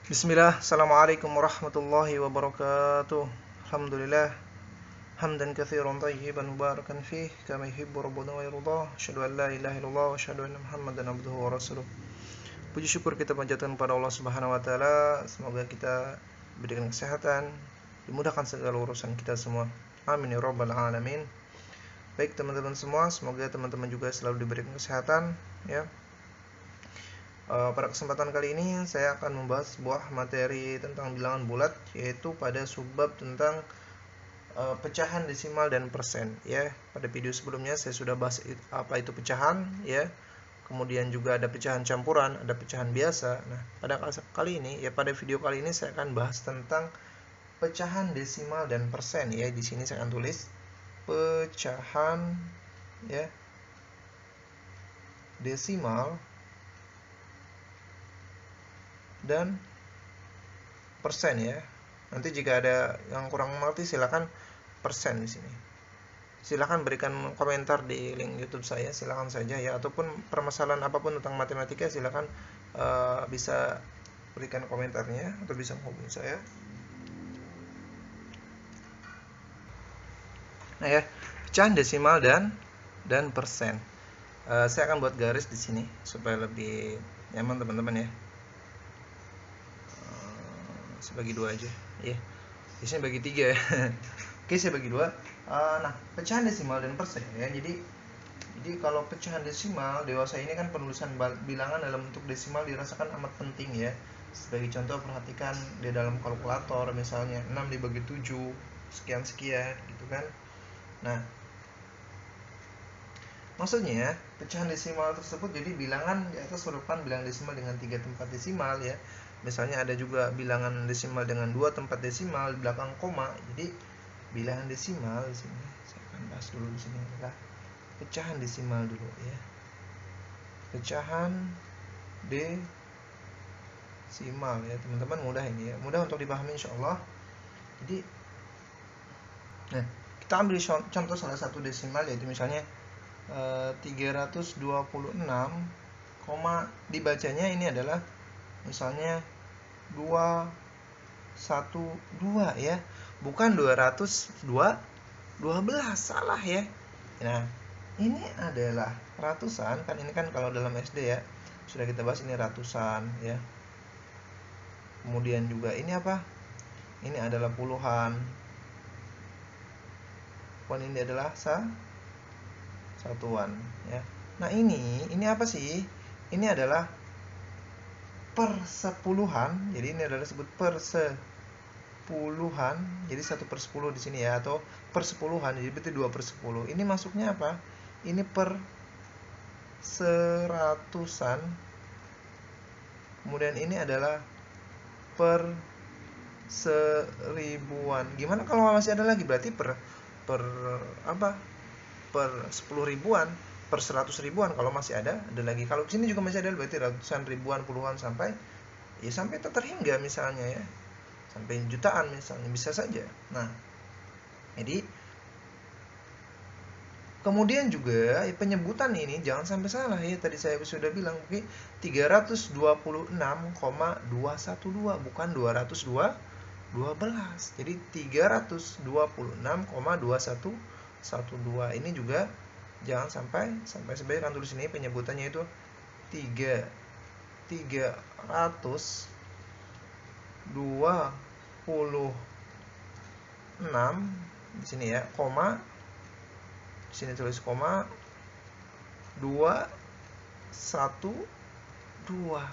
Bismillah, Assalamualaikum warahmatullahi wabarakatuh. Alhamdulillah, hamdan katsiran tayyiban mubarakan fih, kama yuhibbu rabbuna wa yardah. Asyhadu an la ilaha illallah wa asyhadu anna Muhammadan abduhu wa rasuluh. Puji syukur kita panjatkan pada Allah Subhanahu wa taala. Semoga kita diberikan kesehatan, dimudahkan segala urusan kita semua. Amin ya rabbal alamin. Baik teman-teman semua, semoga teman-teman juga selalu diberikan kesehatan ya. Pada kesempatan kali ini saya akan membahas sebuah materi tentang bilangan bulat, yaitu pada subbab tentang pecahan desimal dan persen ya. Pada video sebelumnya saya sudah bahas apa itu pecahan ya. Kemudian juga ada pecahan campuran, ada pecahan biasa. Nah, pada kali ini ya, pada video kali ini saya akan bahas tentang pecahan desimal dan persen ya. Di sini saya akan tulis pecahan ya desimal dan persen ya. Nanti jika ada yang kurang mengerti silakan persen di sini. Silakan berikan komentar di link YouTube saya, silakan saja ya, ataupun permasalahan apapun tentang matematika silakan bisa berikan komentarnya atau bisa menghubungi saya. Nah ya, pecahan desimal dan persen. Saya akan buat garis di sini supaya lebih nyaman teman-teman ya. Saya bagi dua aja ya, biasanya bagi tiga ya. Oke, saya bagi dua. Nah, pecahan desimal dan persen ya. Jadi kalau pecahan desimal dewasa ini kan penulisan bilangan dalam bentuk desimal dirasakan amat penting ya. Sebagai contoh, perhatikan di dalam kalkulator misalnya 6 dibagi 7 sekian-sekian gitu kan. Nah, maksudnya pecahan desimal tersebut jadi bilangan di atas merupakan bilangan desimal dengan 3 tempat desimal ya. Misalnya ada juga bilangan desimal dengan 2 tempat desimal di belakang koma. Jadi bilangan desimal di sini saya akan bahas dulu di sini adalah pecahan desimal dulu ya. Pecahan desimal ya, teman-teman, mudah ini ya. Mudah untuk dipahami insyaallah. Jadi nah, kita ambil contoh salah satu desimal, yaitu misalnya 326, dibacanya ini adalah misalnya 212 ya, bukan 212, salah ya. Nah, ini adalah ratusan kan, ini kan kalau dalam SD ya sudah kita bahas, ini ratusan ya. Kemudian juga ini apa, ini adalah puluhan, ini adalah satuan ya. Nah, ini apa sih? Ini adalah persepuluhan. Jadi ini adalah disebut persepuluhan. Jadi 1/10 di sini ya, atau persepuluhan. Jadi berarti 2/10. Ini masuknya apa? Ini per seratusan. Kemudian ini adalah per seribuan. Gimana kalau masih ada lagi? Berarti per apa? Per 10 ribuan, per 100 ribuan. Kalau masih ada lagi. Kalau sini juga masih ada, berarti ratusan, ribuan, puluhan, sampai ya sampai tak terhingga misalnya ya, sampai jutaan misalnya, bisa saja. Nah, jadi kemudian juga penyebutan ini jangan sampai salah ya. Tadi saya sudah bilang 326,212 bukan 212. Jadi 326,2112. Ini juga jangan sampai sebagai kan tulis ini penyebutannya itu 326 di sini ya, koma di sini tulis koma 212. Nah,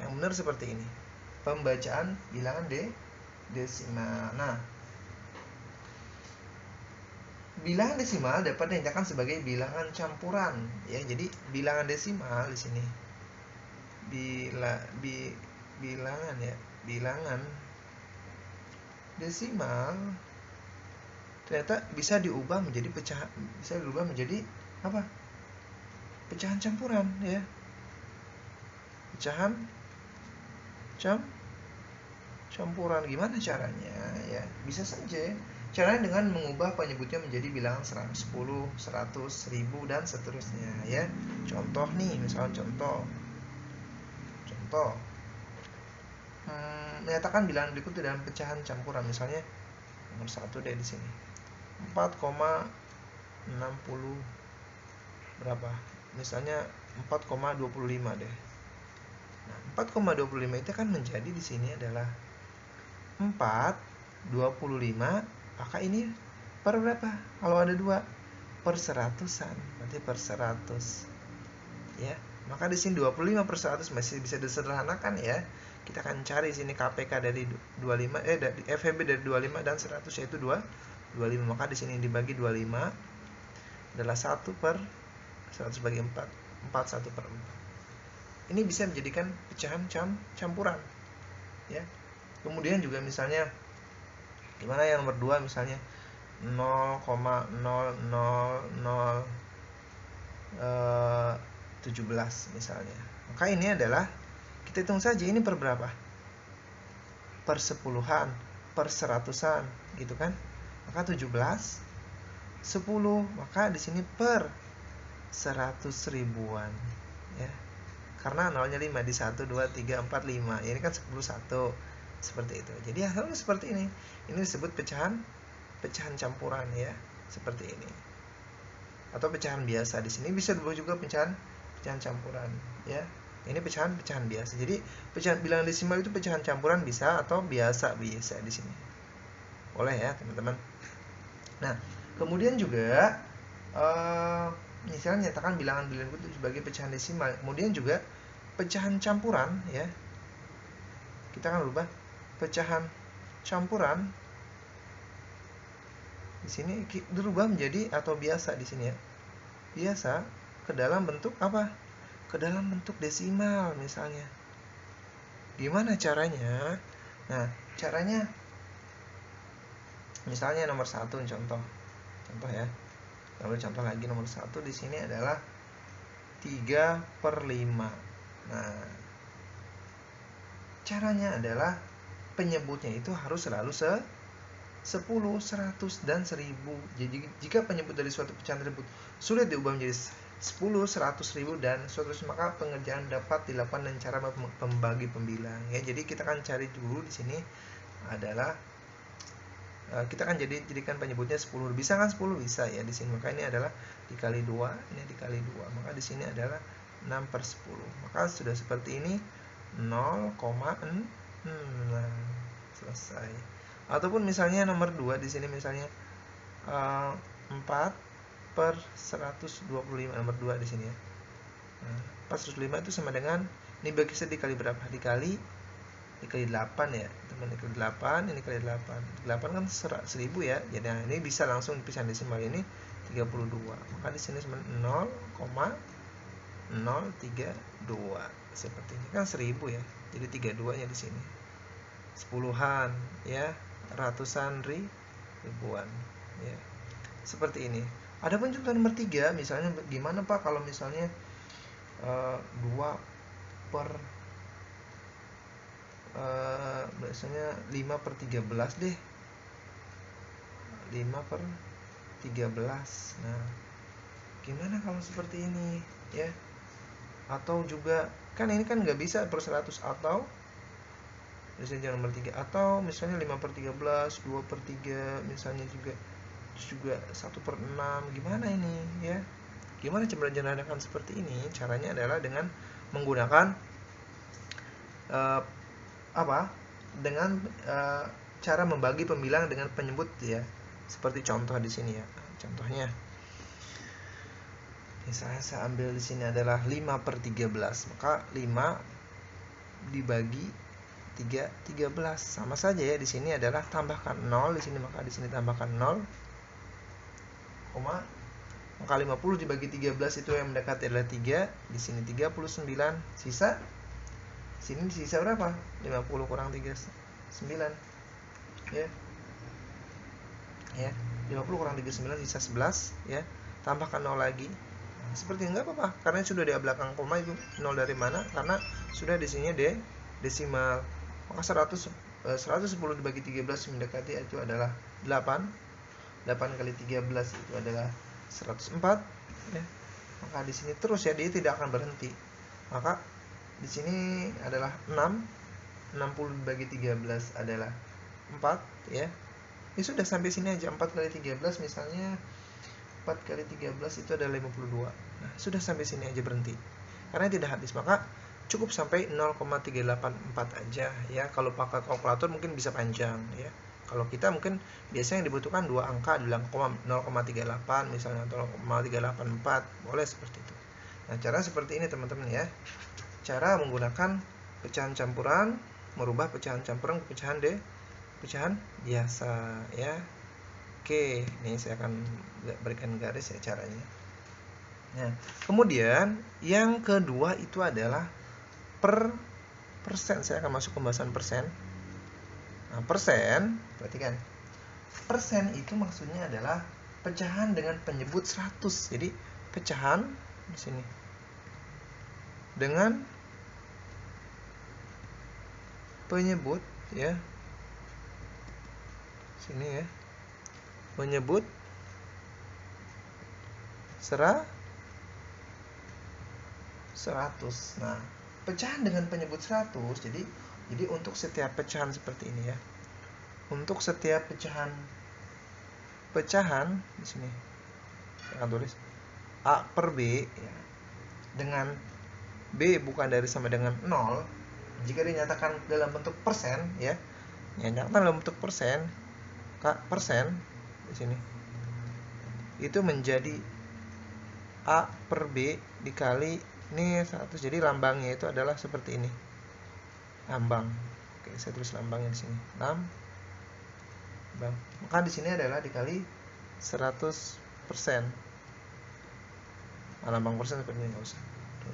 yang benar seperti ini pembacaan bilangan desimal. Nah, bilangan desimal dapat dinyatakan sebagai bilangan campuran ya. Jadi bilangan desimal di sini bilangan ya, bilangan desimal ternyata bisa diubah menjadi pecahan, bisa diubah menjadi apa? Pecahan campuran ya. Pecahan campuran. Gimana caranya ya? Bisa saja caranya dengan mengubah penyebutnya menjadi bilangan 110, 100, 1000 dan seterusnya ya. Contoh nih, misalnya contoh menyatakan bilangan berikut dalam pecahan campuran. Misalnya nomor 1 deh di sini. 4,60 berapa? Misalnya 4,25 deh. Nah, 4,25 itu kan menjadi di sini adalah 4,25, maka ini per berapa? Kalau ada 2 per seratusan, berarti per 100. Ya, maka di sini 25 per 100 masih bisa disederhanakan ya. Kita akan cari sini KPK dari 25 dari FEB dari 25 dan 100 yaitu 25. Maka di sini dibagi 25 adalah 1 per 100 bagi 4, 1 per 4. Ini bisa menjadikan pecahan campuran ya. Kemudian juga misalnya gimana yang nomor 2 misalnya 0,00017 misalnya. Maka ini adalah kita hitung saja ini per berapa? Per sepuluhan, per seratusan gitu kan. Maka 17 10, maka di sini per 100 ribuan ya. Karena nolnya 5 di 1 2 3 4 5. Ini kan 10 1. Seperti itu. Jadi hasilnya seperti ini. Ini disebut pecahan campuran ya, seperti ini. Atau pecahan biasa. Di sini bisa juga pecahan campuran ya. Ini pecahan biasa. Jadi pecahan bilangan desimal itu pecahan campuran bisa atau biasa di sini. Boleh ya, teman-teman. Nah, kemudian juga misalnya nyatakan bilangan itu sebagai pecahan desimal. Kemudian juga pecahan campuran ya. Kita akan rubah pecahan campuran di sini dirubah menjadi atau biasa di sini ya. Biasa ke dalam bentuk apa? Ke dalam bentuk desimal misalnya. Gimana caranya? Nah, caranya misalnya nomor 1 contoh ya. Lalu contoh lagi nomor 1 di sini adalah 3/5. Nah, caranya adalah penyebutnya itu harus selalu 10, 100, dan 1000. Jadi jika penyebut dari suatu pecahan tersebut sulit diubah menjadi 10, 100, 1000, dan 100, maka pengerjaan dapat dilakukan dengan cara membagi pembilang ya. Jadi kita akan cari dulu di sini adalah kita akan jadikan penyebutnya 10. Bisa kan 10? Bisa ya di sini. Maka ini adalah dikali 2, ini dikali 2. Maka di sini adalah 6/10. Maka sudah seperti ini 0,6. Selesai. Ataupun misalnya nomor 2 di sini misalnya 4/125 nomor 2 di sini ya. Nah, 405 itu sama dengan ini bagi dikali berapa? Dikali 8 ya. Teman dikali 8, ini kali 8. 8 kan 1000 ya. Jadi nah, ini bisa langsung dipisah desimal ini 32. Maka di sini sama 0,032. Seperti ini kan 1000 ya. Jadi 32-nya di sini. Sepuluhan ya, ratusan ribuan ya. Seperti ini. Adapun contoh nomor 3 misalnya gimana Pak kalau misalnya 2 per biasanya 5/13 deh. 5/13. Nah, gimana kalau seperti ini ya? Atau juga kan ini kan nggak bisa per 100 atau misalnya nomor 3 atau misalnya 5/13, 2/3 misalnya juga 1/6. Gimana ini ya? Gimana cara menjadikan seperti ini? Caranya adalah dengan menggunakan dengan cara membagi pembilang dengan penyebut ya. Seperti contoh di sini ya. Contohnya misalnya saya ambil di sini adalah 5/13. Maka 5 dibagi 13 sama saja ya. Di sini adalah tambahkan 0 di sini, maka di sini tambahkan 0, maka 50 dibagi 13 itu yang mendekati adalah 3. Di sini 39, sisa sini sisa berapa? 50 kurang 3 9 ya. Ya, 50 kurang 39 sisa 11 ya. Tambahkan 0 lagi. Nah, seperti enggak apa-apa karena sudah di belakang koma itu 0 dari mana? Karena sudah di sini desimal. Maka 110 dibagi 13 mendekati itu adalah 8. 8 kali 13 itu adalah 104 ya. Maka di sini terus ya, dia tidak akan berhenti. Maka di sini adalah 6 60 dibagi 13 adalah 4 ya. Ini sudah sampai sini aja. 4 kali 13 misalnya 4 kali 13 itu adalah 52. Nah, sudah sampai sini aja berhenti. Karena tidak habis, maka cukup sampai 0,384 aja ya. Kalau pakai kalkulator mungkin bisa panjang ya. Kalau kita mungkin biasanya yang dibutuhkan dua angka adalah 0,38 misalnya atau 0,384, boleh seperti itu. Nah, cara seperti ini teman-teman ya. Cara menggunakan pecahan campuran, merubah pecahan campuran ke pecahan biasa ya. Oke, ini saya akan berikan garis ya caranya. Nah, kemudian yang kedua itu adalah persen. Saya akan masuk pembahasan persen. Nah, persen, perhatikan. Persen itu maksudnya adalah pecahan dengan penyebut 100. Jadi, pecahan di sini dengan penyebut ya. Sini ya. Menyebut 100. Nah, pecahan dengan penyebut 100. Jadi untuk setiap pecahan seperti ini ya. Untuk setiap pecahan di sini saya akan tulis A per B ya, dengan B bukan dari sama dengan 0 jika dinyatakan dalam bentuk persen ya. Dinyatakan dalam bentuk persen di sini itu menjadi A per B dikali ini 100. Jadi lambangnya itu adalah seperti ini. Lambang. Oke, saya tulis lambangnya di sini. Maka di sini adalah dikali 100%. Lambang persen seperti ini, enggak usah.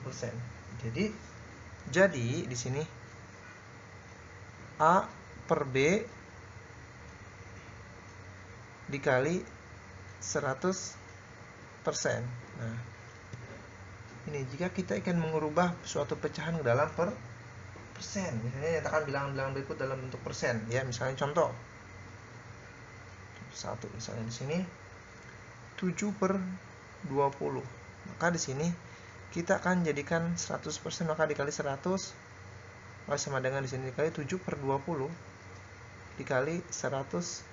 100%. Jadi di sini A per B dikali 100%. Nah, ini jika kita ingin mengubah suatu pecahan ke dalam persen, misalnya nyatakan bilangan-bilangan berikut dalam bentuk persen ya. Misalnya contoh 1 misalnya di sini 7/20. Maka di sini kita akan jadikan 100%, maka dikali 100 sama dengan di sini dikali 7/20 dikali 100%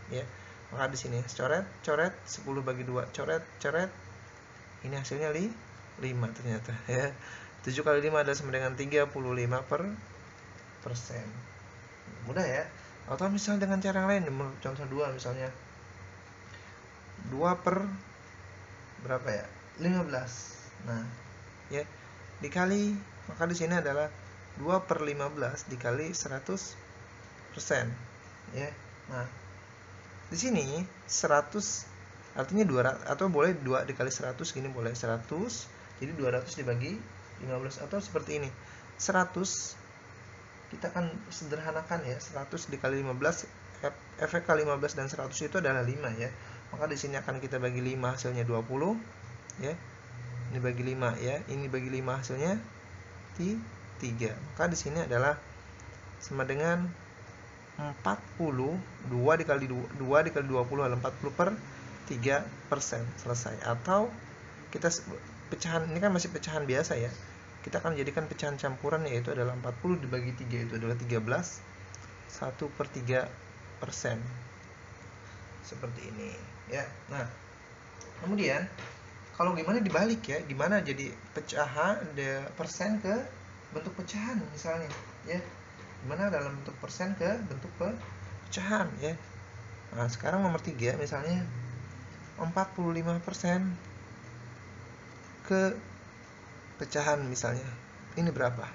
ya. Maka di sini coret 10 bagi 2, coret. Ini hasilnya 5 ternyata ya. 7 kali 5 adalah sama dengan 35%. Mudah ya. Atau misalnya dengan cara yang lain, contoh 2 misalnya 2 per berapa ya? 15. Nah, ya. Dikali, maka di sini adalah 2/15 dikali 100%. Ya. Nah, di sini 100 artinya 200, atau boleh 2 dikali 100 gini boleh 100. Jadi 200 dibagi 15 atau seperti ini. 100 kita akan sederhanakan ya. 100 dikali 15, efek kali 15 dan 100 itu adalah 5 ya. Maka di sini akan kita bagi 5, hasilnya 20 ya. Ini bagi 5 ya. Ini bagi 5 hasilnya 3. Maka di sini adalah sama dengan 40. 2 dikali 20 adalah 40/3%. Selesai. Atau kita pecahan ini kan masih pecahan biasa ya. Kita akan jadikan pecahan campuran, yaitu adalah 40 dibagi 3 itu adalah 13, 1/3%. Seperti ini ya. Nah, kemudian kalau gimana dibalik ya, gimana jadi pecahan persen ke bentuk pecahan misalnya ya. Gimana dalam bentuk persen ke bentuk pecahan ya. Nah, sekarang nomor 3 misalnya 45% ke pecahan misalnya. Ini berapa?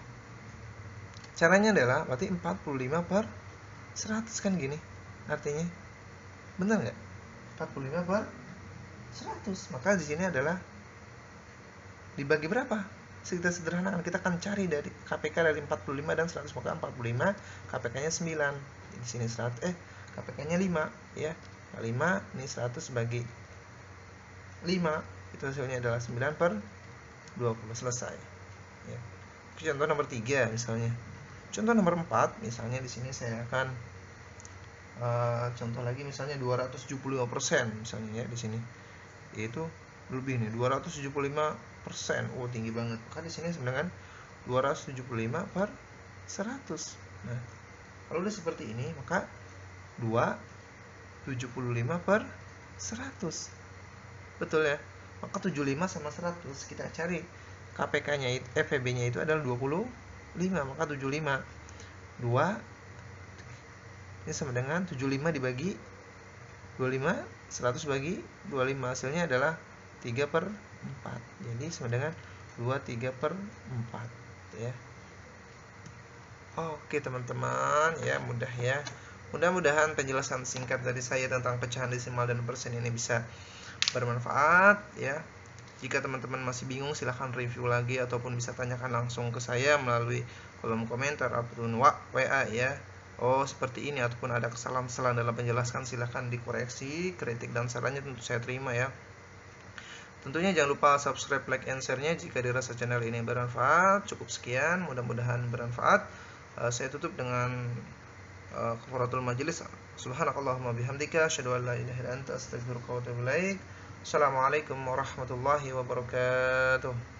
Caranya adalah berarti 45/100 kan gini. Artinya benar nggak? 45/100. Maka di sini adalah dibagi berapa? Kita sederhanakan, kita akan cari dari KPK dari 45 dan 100. Maka 45 KPK-nya 9. Di sini 100 KPK-nya 5 ya. 5 ini 100 bagi 5 itu hasilnya adalah 9/20. Selesai ya. Contoh nomor 3 misalnya. Contoh nomor 4 misalnya di sini saya akan contoh lagi misalnya 275% misalnya ya di sini. Yaitu lebih nih 275%. Oh, tinggi banget. Maka di sini sebenarnya 275%. 100. Nah, kalau udah seperti ini, maka 275 per 100. Betul ya? Maka 75 sama 100, kita cari KPK-nya, FEB-nya itu adalah 25. Maka 75 2 ini sama dengan 75 dibagi 25, 100 bagi 25, hasilnya adalah 3 per 4. Jadi sama dengan 23 per 4 ya. Oke teman-teman, ya mudah ya. Mudah-mudahan penjelasan singkat dari saya tentang pecahan desimal dan persen ini bisa bermanfaat ya. Jika teman-teman masih bingung, silahkan review lagi ataupun bisa tanyakan langsung ke saya melalui kolom komentar ataupun WA ya. Oh seperti ini, ataupun ada kesalahan-kesalahan dalam penjelasan, silahkan dikoreksi. Kritik dan sarannya tentu saya terima ya. Tentunya jangan lupa subscribe, like, and share-nya jika dirasa channel ini bermanfaat. Cukup sekian, mudah-mudahan bermanfaat. Saya tutup dengan kafaratul majelis. Subhanakallahumma bihamdika asyhadu an la ilaha illa anta astaghfiruka wa atubu ilaik. Assalamualaikum warahmatullahi wabarakatuh.